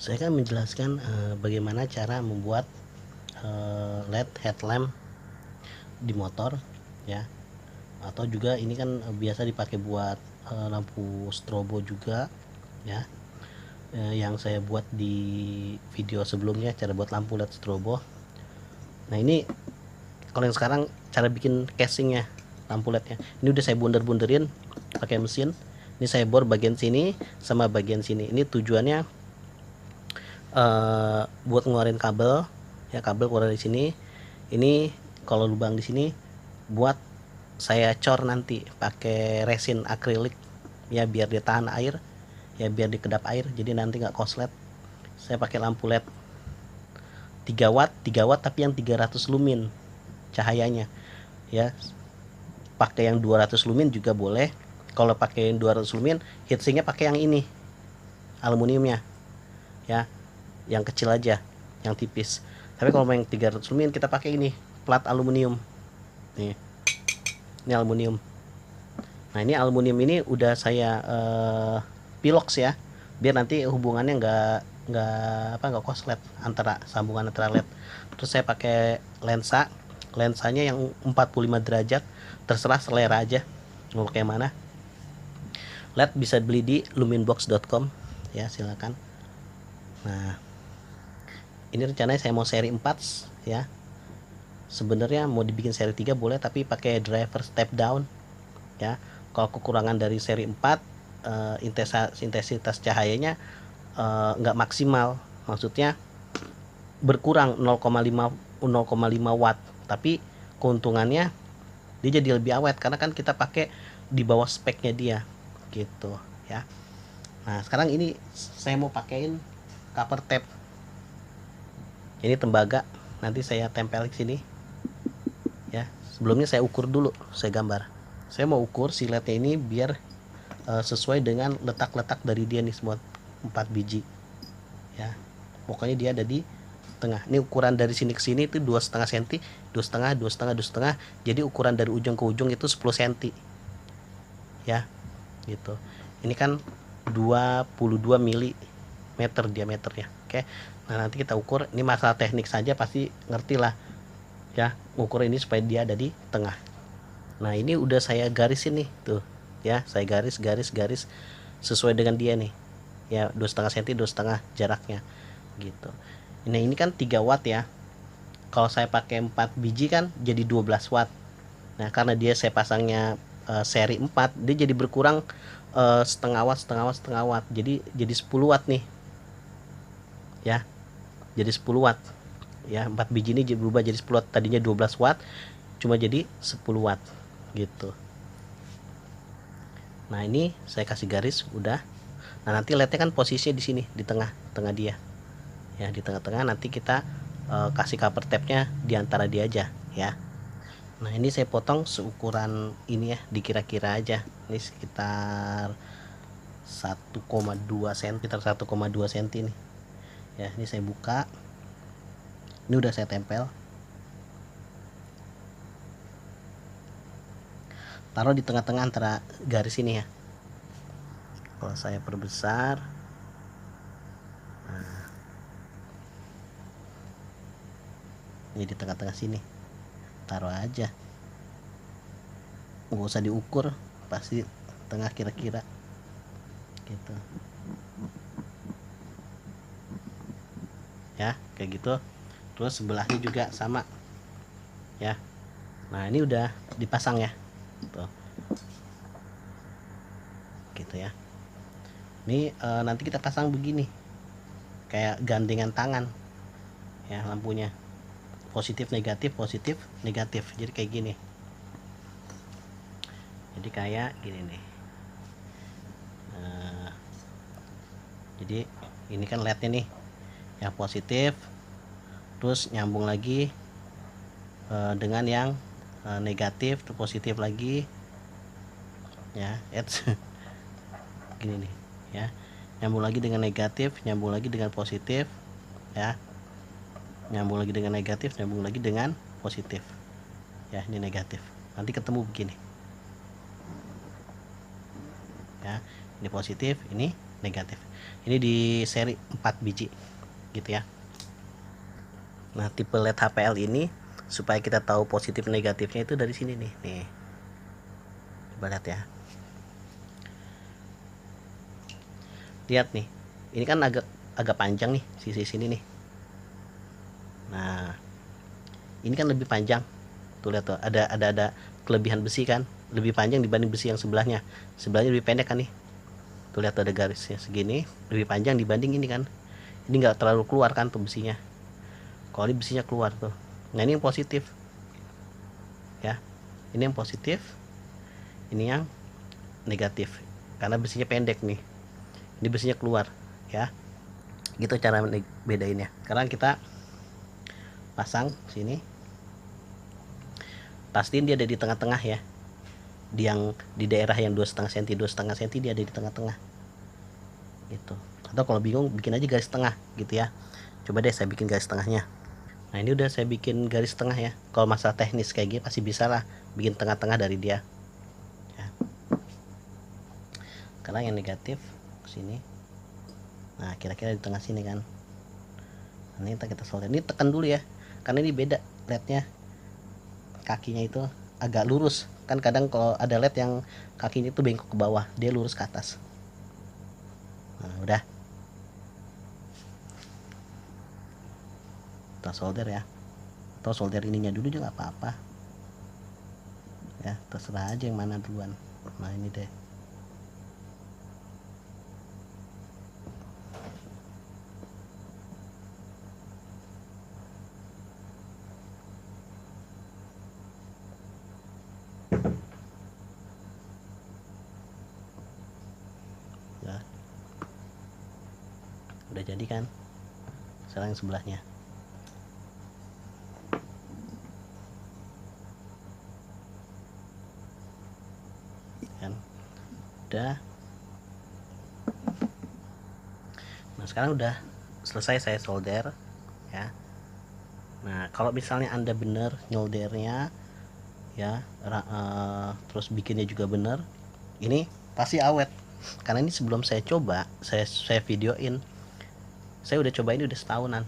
Saya akan menjelaskan bagaimana cara membuat LED headlamp di motor ya, atau juga ini kan biasa dipakai buat lampu strobo juga ya. Yang saya buat di video sebelumnya cara buat lampu LED strobo. Nah ini kalau yang sekarang cara bikin casingnya lampu LED-nya. Ini udah saya bunder-bunderin pakai mesin. Ini saya bor bagian sini sama bagian sini. Ini tujuannya buat ngeluarin kabel ya, kabel keluar dari sini. Ini kalau lubang di sini buat saya cor nanti pakai resin akrilik ya, biar dia tahan air ya, biar dikedap air, jadi nanti nggak koslet. Saya pakai lampu LED 3 watt tapi yang 300 lumin cahayanya ya. Pakai yang 200 lumin juga boleh. Kalau pakai yang 200 lumin, heatsinknya pakai yang ini aluminiumnya ya, yang kecil aja, yang tipis. Tapi kalau yang 300 lumin kita pakai ini plat aluminium nih, ini aluminium. Nah ini aluminium ini udah saya pilox ya, biar nanti hubungannya nggak koslet antara sambungan antara LED. Terus saya pakai lensanya yang 45 derajat, terserah selera aja mau pakai mana. LED bisa beli di luminbox.com ya, silakan. Nah ini rencananya saya mau seri 4 ya. Sebenarnya mau dibikin seri 3 boleh, tapi pakai driver step down ya. Kalau kekurangan dari seri 4 intensitas cahayanya nggak maksimal, maksudnya berkurang 0,5 watt, tapi keuntungannya dia jadi lebih awet karena kan kita pakai di bawah speknya dia gitu ya. Nah sekarang ini saya mau pakein cover tape, ini tembaga, nanti saya tempel di sini ya. Sebelumnya saya ukur dulu, saya gambar. Saya mau ukur si LED ini biar sesuai dengan letak-letak dari dia nih, semua 4 biji ya. Pokoknya dia ada di tengah. Ini ukuran dari sini ke sini itu 2,5 cm, 2,5. Jadi ukuran dari ujung ke ujung itu 10 cm ya gitu. Ini kan 22 mm diameternya. Oke. Nah nanti kita ukur, ini masalah teknik saja, pasti ngerti lah ya, ukur ini supaya dia ada di tengah. Nah ini udah saya garisin nih tuh ya, saya garis sesuai dengan dia nih ya, 2,5 cm, 2,5 jaraknya gitu. Nah ini kan 3 watt ya, kalau saya pakai 4 biji kan jadi 12 watt. Nah karena dia saya pasangnya seri 4, dia jadi berkurang setengah watt, jadi 10 watt nih ya, jadi 10 watt ya. 4 biji ini berubah jadi 10 watt, tadinya 12 watt cuma jadi 10 watt gitu. Nah ini saya kasih garis udah. Nah nanti LED-nya kan posisinya di sini, di tengah dia ya, di tengah-tengah. Nanti kita kasih cover tape-nya di antara dia aja ya. Nah ini saya potong seukuran ini ya, dikira-kira aja, ini sekitar 1,2 cm, 1,2 cm nih ya. Ini saya buka, ini udah saya tempel, taruh di tengah-tengah antara garis ini ya. Kalau saya perbesar, nah, ini di tengah-tengah sini, taruh aja, nggak usah diukur, pasti tengah kira-kira gitu ya, kayak gitu. Terus sebelahnya juga sama ya. Nah ini udah dipasang ya tuh gitu ya. Ini nanti kita pasang begini kayak gandengan tangan ya, lampunya positif negatif, jadi kayak gini, jadi kayak gini nih. Jadi ini kan LED-nya nih yang positif, terus nyambung lagi dengan yang negatif, terus positif lagi ya, gini nih ya, nyambung lagi dengan negatif, nyambung lagi dengan positif ya, nyambung lagi dengan negatif, nyambung lagi dengan positif ya. Ini negatif, nanti ketemu begini ya, ini positif, ini negatif. Ini di seri 4 biji gitu ya. Nah, tipe LED HPL ini supaya kita tahu positif negatifnya itu dari sini nih. Nih. Coba lihat ya. Lihat nih. Ini kan agak panjang nih sisi sini nih. Nah, ini kan lebih panjang. Tuh lihat tuh, ada kelebihan besi kan, lebih panjang dibanding besi yang sebelahnya. Sebelahnya lebih pendek kan nih. Tuh lihat tuh, ada garisnya segini, lebih panjang dibanding ini kan. Ini nggak terlalu keluar kan tuh besinya. Kalau ini besinya keluar tuh. Nah, ini yang positif. Ya. Ini yang positif. Ini yang negatif. Karena besinya pendek nih. Ini besinya keluar, ya. Gitu cara bedainnya. Sekarang kita pasang sini. Pastiin dia ada di tengah-tengah ya. Di daerah yang 2,5 cm, 2,5 cm dia ada di tengah-tengah. Gitu. Atau kalau bingung bikin aja garis tengah gitu ya. Coba deh saya bikin garis tengahnya. Nah, ini udah saya bikin garis tengah ya. Kalau masalah teknis kayak gini pasti bisa lah bikin tengah-tengah dari dia. Ya. Karena yang negatif ke sini. Nah, kira-kira di tengah sini kan. Nah, ini kita solder. Ini tekan dulu ya. Karena ini beda lednya. Kakinya itu agak lurus. Kan kadang kalau ada led yang kakinya itu bengkok ke bawah, dia lurus ke atas. Nah, udah. Kita solder ya. Atau solder ininya dulu juga nggak apa-apa. Ya, terserah aja yang mana duluan. Nah, ini deh. Ya. Udah jadi kan? Sekarang yang sebelahnya. Kan? Udah. Nah, sekarang udah selesai saya solder ya. Nah, kalau misalnya Anda bener nyoldernya ya, terus bikinnya juga bener, ini pasti awet. Karena ini sebelum saya coba, saya videoin. Saya udah coba ini udah setahunan.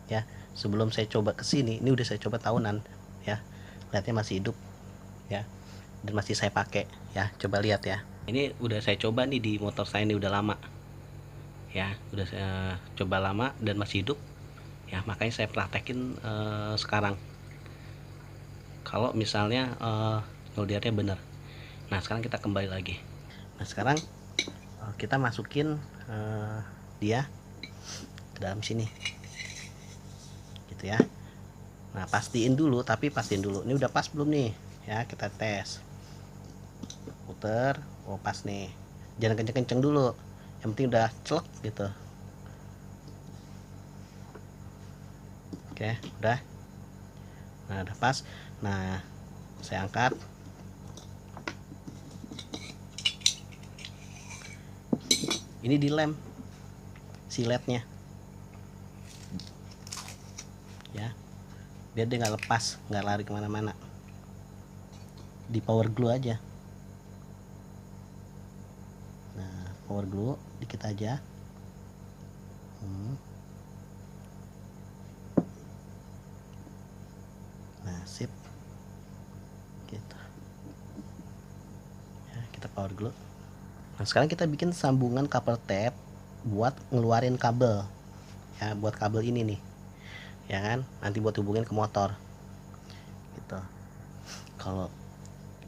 Ya, sebelum saya coba kesini, ini udah saya coba tahunan ya. Lihatnya masih hidup ya. Dan masih saya pakai ya. Coba lihat ya. Ini udah saya coba nih di motor saya, ini udah lama. Ya, udah saya coba lama dan masih hidup. Ya, makanya saya praktekin sekarang. Kalau misalnya soldernya bener. Nah, sekarang kita kembali lagi. Nah, sekarang kita masukin dia ke dalam sini. Gitu ya. Nah, pastiin dulu, ini udah pas belum nih? Ya, kita tes. Puter, oh pas nih. Jangan kenceng-kenceng dulu. Yang penting udah celek gitu. Oke, udah. Nah, udah pas. Nah, saya angkat. Ini dilem si lednya. Ya. Biar dia nggak lepas, nggak lari kemana-mana. Di power glue aja. Nah, power glue dikit aja. Nah, sip. Gitu. Ya, kita power glue. Nah, sekarang kita bikin sambungan couple tape buat ngeluarin kabel. Ya, buat kabel ini nih. Ya kan? Nanti buat hubungin ke motor. Gitu. Kalau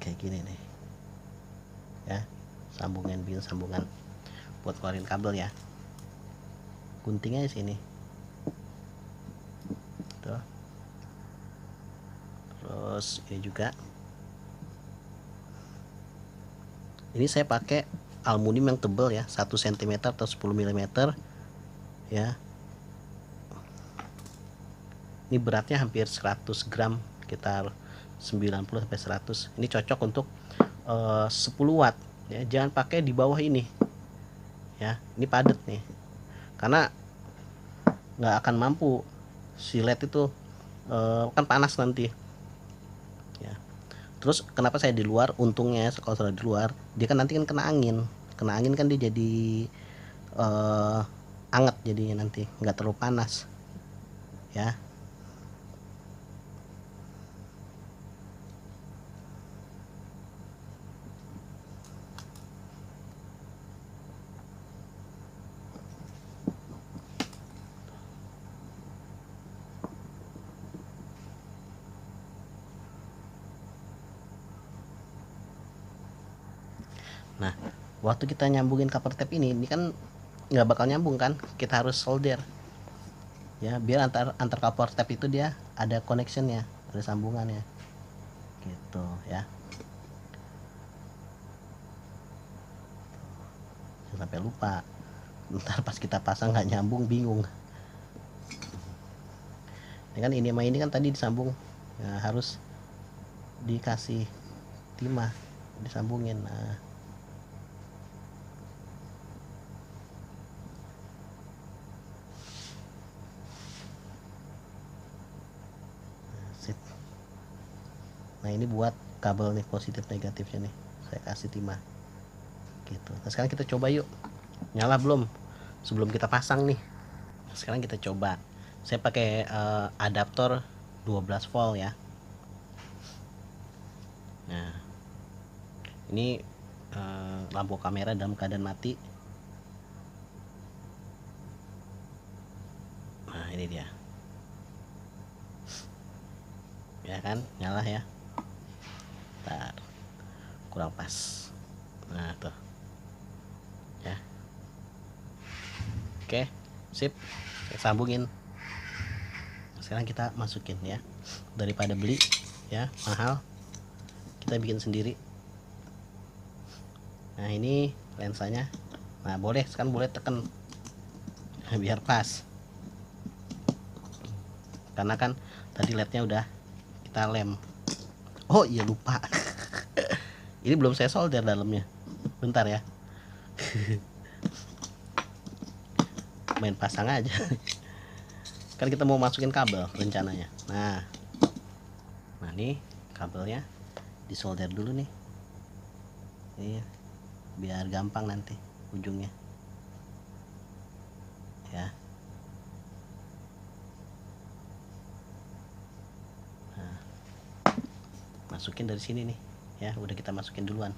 kayak gini nih. Ya, bikin sambungan buat keluarin kabel ya. Guntingnya di sini. Tuh. Terus ini juga. Ini saya pakai aluminium yang tebal ya, 1 cm atau 10 mm ya. Ini beratnya hampir 100 gram, sekitar 90 sampai 100. Ini cocok untuk 10 watt ya. Jangan pakai di bawah ini ya, ini padat nih, karena nggak akan mampu si LED itu kan panas nanti ya. Terus kenapa saya di luar? Untungnya kalau sudah di luar dia kan nanti kan kena angin kena angin kan dia jadi anget jadinya, nanti nggak terlalu panas ya. Nah, waktu kita nyambungin cover tape ini kan nggak bakal nyambung kan, kita harus solder ya, biar antar cover tape itu dia ada connectionnya, ada sambungannya gitu ya. Jangan sampai lupa, ntar pas kita pasang nggak nyambung, bingung. Ini kan ini sama ini kan tadi disambung ya, harus dikasih timah disambungin. Nah, sip. Nah ini buat kabel nih, positif negatifnya nih saya kasih timah gitu. Nah sekarang kita coba yuk, nyala belum sebelum kita pasang nih. Nah, sekarang kita coba, saya pakai adaptor 12 volt ya. Nah ini lampu kamera dalam keadaan mati. Nah ini dia ya kan, nyala ya. Bentar, kurang pas. Nah tuh ya, oke sip, saya sambungin. Sekarang kita masukin ya, daripada beli ya mahal, kita bikin sendiri. Nah ini lensanya, nah boleh sekarang boleh tekan biar pas, karena kan tadi lednya udah kita lem. Oh iya lupa ini belum saya solder dalamnya, bentar ya. Main pasang aja kan kita mau masukin kabel rencananya. Nah nih kabelnya disolder dulu nih, iya biar gampang nanti ujungnya ya. Nah, masukin dari sini nih ya, udah kita masukin duluan.